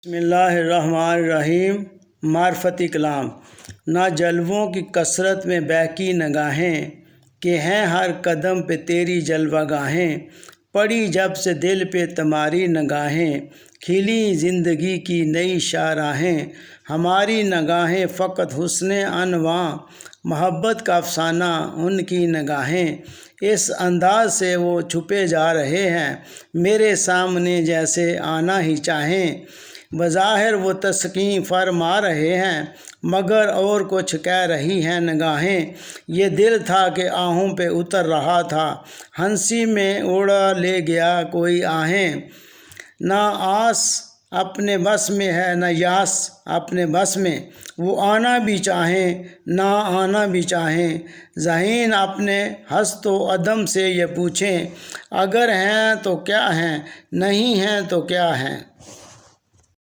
बिस्मिल्लाहिर्रहमानिर्रहीम। मार्फती कलाम। ना जलवों की कसरत में बहकी नगाहें कि हैं हर कदम पे तेरी जलवागाहें। पड़ी जब से दिल पे तुम्हारी नगाहें, खिली ज़िंदगी की नई शाहराहें। हमारी नगाहें फ़कत हुस्ने अनवा, मोहब्बत का अफसाना उनकी नगाहें। इस अंदाज से वो छुपे जा रहे हैं, मेरे सामने जैसे आना ही चाहें। बज़ाहिर वो तस्कीन फरमा रहे हैं, मगर और कुछ कह रही हैं निगाहें। ये दिल था कि आहों पे उतर रहा था, हंसी में उड़ा ले गया कोई आहें। ना आस अपने बस में है न यास अपने बस में, वो आना भी चाहें ना आना भी चाहें। ज़हीन अपने हस्तो अदम से ये पूछें, अगर हैं तो क्या हैं, नहीं हैं तो क्या हैं।